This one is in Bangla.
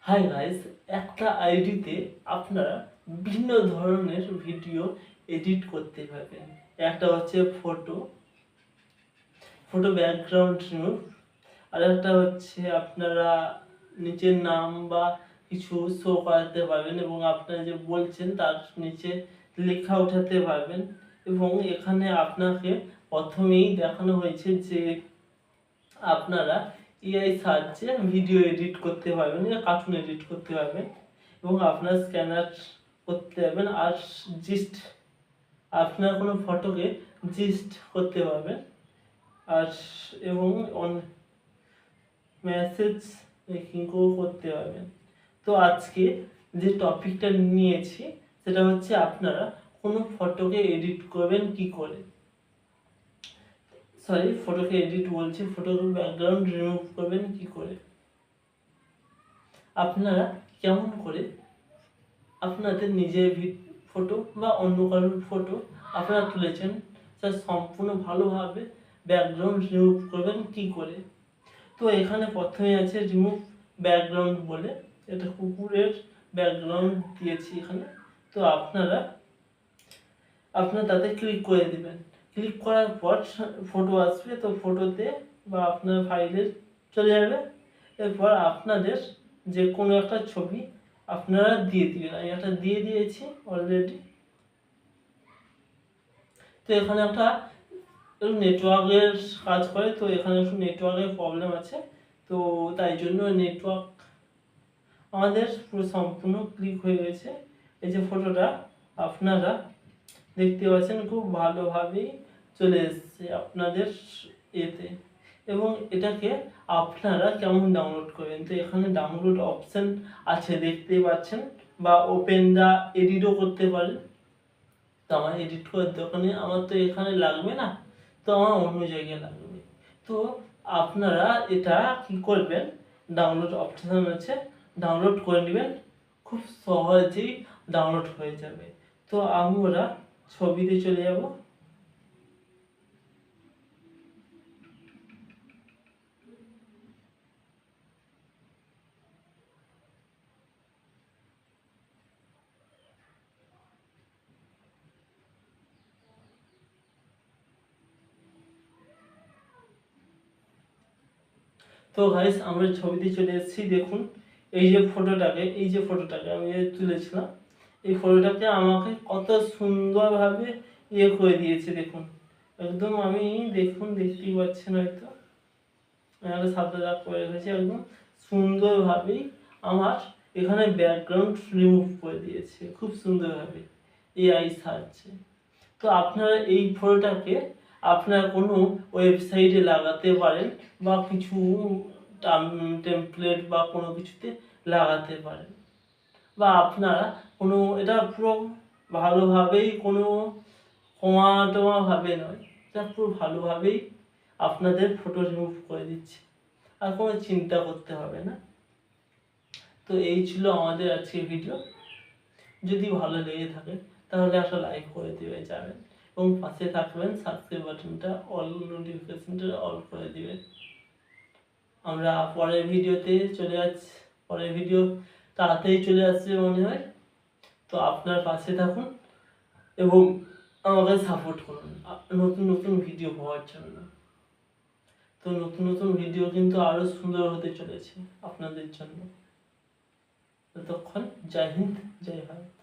হাই গাইস, একটা আইডিতে আপনারা বিভিন্ন ধরনের ভিডিও এডিট করতে পারবেন। একটা হচ্ছে ফটো ব্যাকগ্রাউন্ড রিমুভ, আর একটা হচ্ছে আপনারা নিচের নাম বা কিছু শো করাতে পারবেন এবং আপনারা যে বলছেন তার নিচে লেখা উঠাতে পারবেন। এবং এখানে আপনাকে প্রথমেই দেখানো হয়েছে যে আপনারা এআই সার্চে ভিডিও এডিট করতে পারবেন, কার্টুন এডিট করতে পারবেন এবং আপনার স্ক্যানার করতে পারবেন। আর জিস্ট আপনার কোনো ফটোকে জিস্ট করতে পারবেন আর এবং মেসেজ মেকিংও করতে পারবেন। তো আজকে যে টপিকটা নিয়েছি সেটা হচ্ছে আপনারা কোনো ফটোকে এডিট করবেন কি করে, ফটোকে এডিট বলছি, ফটোকে ব্যাকগ্রাউন্ড রিমুভ করবেন কি করে, আপনারা কেমন করে আপনাদের নিজের ফটো বা অন্য কারোর ফটো আপনারা তুলেছেন তার সম্পূর্ণ ভালোভাবে ব্যাকগ্রাউন্ড রিমুভ করবেন কি করে। তো এখানে প্রথমে আছে রিমুভ ব্যাকগ্রাউন্ড বলে, এটা কুকুরের ব্যাকগ্রাউন্ড দিয়েছি এখানে। তো আপনারা তাতে ক্লিক করে দিবেন। ক্লিক করার পর ফটো আসবে, তো ফটোতে বা আপনার ফাইলে চলে যাবে। এরপর আপনাদের যে কোনো একটা ছবি আপনারা দিয়ে দিবেন। আমি একটা দিয়ে দিয়েছি অলরেডি। তো এখানে একটা নেটওয়ার্কের কাজ করে, তো এখানে একটু নেটওয়ার্কের প্রবলেম আছে, তো তাই জন্য নেটওয়ার্ক আমাদের পুরো সম্পূর্ণ ক্লিক হয়ে গেছে। এই যে ফটোটা আপনারা দেখতে পাচ্ছেন খুব ভালোভাবেই চলে এসছে আপনাদের এতে। এবং এটাকে আপনারা কেমন ডাউনলোড করবেন, তো এখানে ডাউনলোড অপশান আছে দেখতেই পাচ্ছেন, বা ওপেন দা এডিটও করতে পারেন। তো আমার এডিট করার দোকানে আমার তো এখানে লাগবে না, তো আমার অন্য জায়গায় লাগবে। তো আপনারা এটা কি করবেন, ডাউনলোড অপশান আছে, ডাউনলোড করে নেবেন, খুব সহজেই ডাউনলোড হয়ে যাবে। তো আমরা ছবিতে চলে যাব। তো গাইস, আমরা ছবিতে চলে এসেছি। দেখুন এই যে ফটোটাকে আমি তুলেছিলাম, এই ফটোটাকে আমাকে কত সুন্দরভাবে করে দিয়েছে। দেখুন একদম, আমি দেখুন দেখতেই পাচ্ছেন হয়তো একটা সাদা দাগ করে রেখেছি, একদম সুন্দরভাবেই আমার এখানে ব্যাকগ্রাউন্ড রিমুভ করে দিয়েছে খুব সুন্দরভাবে এআই সার্চে। তো আপনারা এই ফটোটাকে আপনার কোনো ওয়েবসাইটে লাগাতে পারেন বা কিছু টেমপ্লেট বা কোনো কিছুতে লাগাতে পারেন, বা আপনারা কোনো এটা পুরো ভালোভাবেই কোনো কমা টমা ভাবে নয়, এটা পুরো ভালোভাবেই আপনাদের ফটো রিমুভ করে দিচ্ছে, আর কোনো চিন্তা করতে হবে না। তো এই ছিল আমাদের আজকের ভিডিও। যদি ভালো লেগে থাকে তাহলে একটা লাইক করে দিয়ে যাবেন এবং পাশে থাকবেন, সাবস্ক্রাইব বাটনটা অল, নোটিফিকেশনটা অল করে দিবেন। আমরা পরের ভিডিওতে চলে যাচ্ছি, পরের ভিডিও তাড়াতাড়ি চলে আসবে মনে হয়। তো আপনার পাশে থাকুন এবং আমাকে সাপোর্ট করুন নতুন নতুন ভিডিও পাওয়ার জন্য। তো নতুন নতুন ভিডিও কিন্তু আরও সুন্দর হতে চলেছে আপনাদের জন্য। ততক্ষণ জয় হিন্দ, জয় ভারত।